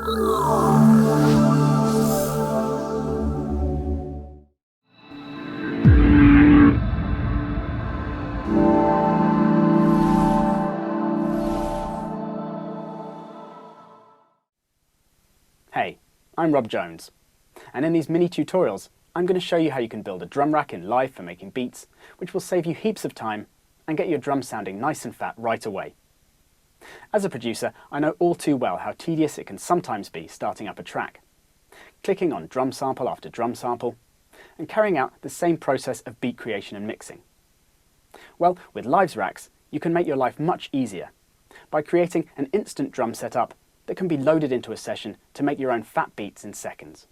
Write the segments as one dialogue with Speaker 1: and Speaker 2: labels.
Speaker 1: Hey, I'm Rob Jones, and in these mini tutorials I'm going to show you how you can build a drum rack in Live for making beats, which will save you heaps of time and get your drums sounding nice and fat right away. As a producer, I know all too well how tedious it can sometimes be starting up a track, clicking on drum sample after drum sample, and carrying out the same process of beat creation and mixing. Well, with Live's racks, you can make your life much easier by creating an instant drum setup that can be loaded into a session to make your own fat beats in seconds.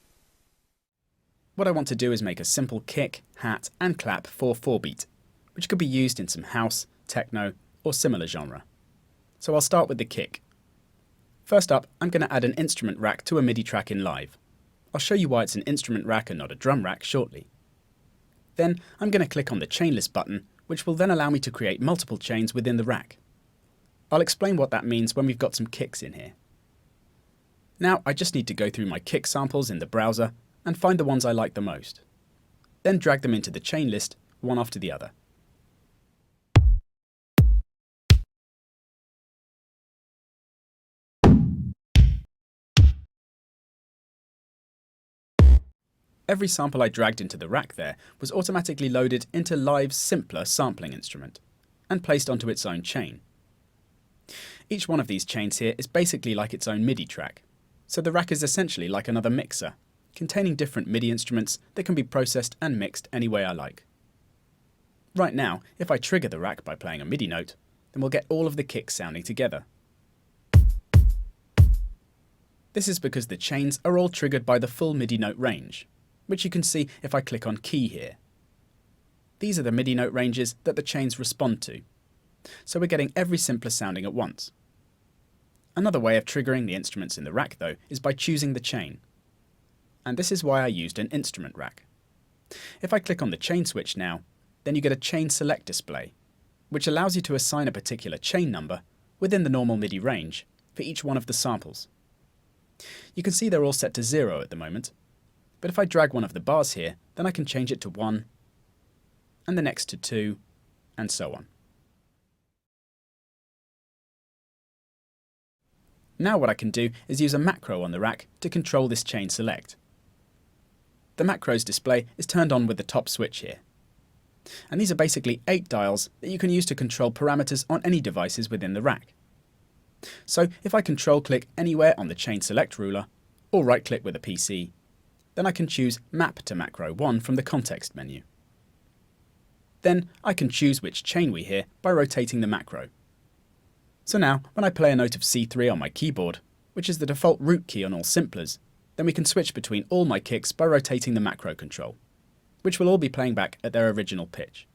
Speaker 1: What I want to do is make a simple kick, hat and clap for 4-beat, which could be used in some house, techno or similar genre. So I'll start with the kick. First up, I'm going to add an instrument rack to a MIDI track in Live. I'll show you why it's an instrument rack and not a drum rack shortly. Then I'm going to click on the chain list button, which will then allow me to create multiple chains within the rack. I'll explain what that means when we've got some kicks in here. Now I just need to go through my kick samples in the browser and find the ones I like the most. Then drag them into the chain list, one after the other. Every sample I dragged into the rack there was automatically loaded into Live's simpler sampling instrument and placed onto its own chain. Each one of these chains here is basically like its own MIDI track. So the rack is essentially like another mixer, containing different MIDI instruments that can be processed and mixed any way I like. Right now, if I trigger the rack by playing a MIDI note, then we'll get all of the kicks sounding together. This is because the chains are all triggered by the full MIDI note range, which you can see if I click on key here. These are the MIDI note ranges that the chains respond to, so we're getting every simpler sounding at once. Another way of triggering the instruments in the rack, though, is by choosing the chain. And this is why I used an instrument rack. If I click on the chain switch now, then you get a chain select display, which allows you to assign a particular chain number within the normal MIDI range for each one of the samples. You can see they're all set to 0 at the moment, but if I drag one of the bars here, then I can change it to 1, and the next to 2, and so on. Now what I can do is use a macro on the rack to control this chain select. The macros display is turned on with the top switch here. And these are basically 8 dials that you can use to control parameters on any devices within the rack. So if I control click anywhere on the chain select ruler, or right click with a PC, then I can choose Map to Macro 1 from the context menu. Then I can choose which chain we hear by rotating the macro. So now, when I play a note of C3 on my keyboard, which is the default root key on all simplers, then we can switch between all my kicks by rotating the macro control, which will all be playing back at their original pitch.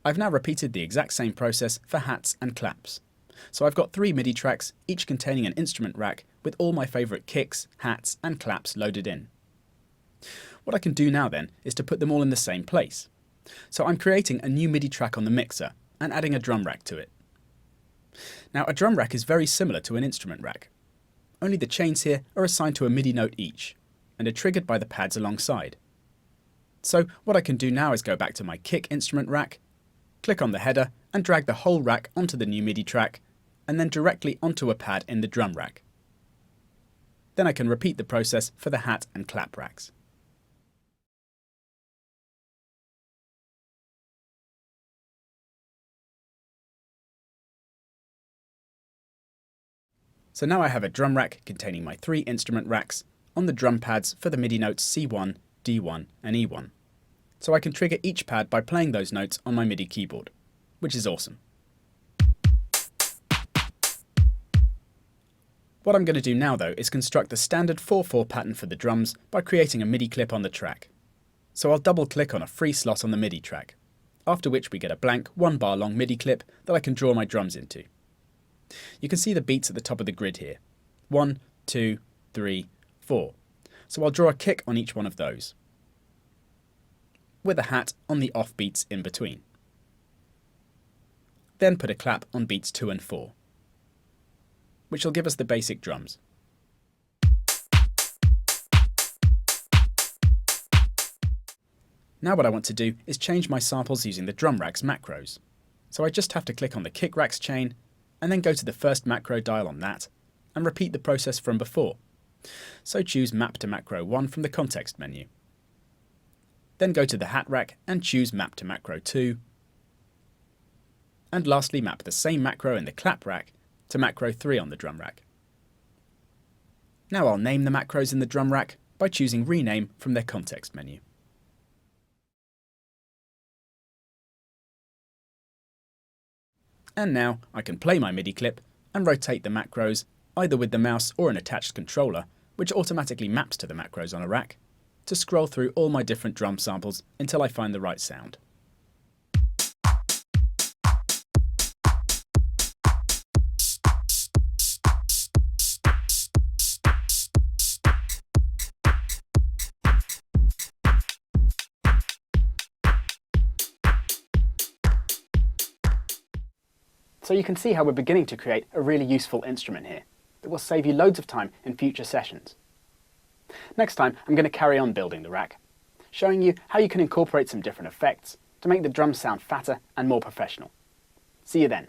Speaker 1: I've now repeated the exact same process for hats and claps. So I've got 3 MIDI tracks, each containing an instrument rack with all my favourite kicks, hats and claps loaded in. What I can do now then is to put them all in the same place. So I'm creating a new MIDI track on the mixer and adding a drum rack to it. Now a drum rack is very similar to an instrument rack, only the chains here are assigned to a MIDI note each and are triggered by the pads alongside. So what I can do now is go back to my kick instrument rack, click on the header and drag the whole rack onto the new MIDI track and then directly onto a pad in the drum rack. Then I can repeat the process for the hat and clap racks. So now I have a drum rack containing my 3 instrument racks on the drum pads for the MIDI notes C1, D1 and E1. So I can trigger each pad by playing those notes on my MIDI keyboard, which is awesome. What I'm going to do now though is construct the standard 4/4 pattern for the drums by creating a MIDI clip on the track. So I'll double click on a free slot on the MIDI track, after which we get a blank 1 bar long MIDI clip that I can draw my drums into. You can see the beats at the top of the grid here. 1, 2, 3, 4. So I'll draw a kick on each one of those, with a hat on the off beats in between. Then put a clap on beats 2 and 4, which will give us the basic drums. Now what I want to do is change my samples using the drum rack's macros. So I just have to click on the kick racks chain and then go to the first macro dial on that and repeat the process from before. So choose Map to Macro 1 from the context menu. Then go to the hat rack and choose Map to Macro 2. And lastly map the same macro in the clap rack to Macro 3 on the drum rack. Now I'll name the macros in the drum rack by choosing Rename from their context menu. And now I can play my MIDI clip and rotate the macros either with the mouse or an attached controller, which automatically maps to the macros on a rack, to scroll through all my different drum samples until I find the right sound. So you can see how we're beginning to create a really useful instrument here that will save you loads of time in future sessions. Next time, I'm going to carry on building the rack, showing you how you can incorporate some different effects to make the drums sound fatter and more professional. See you then.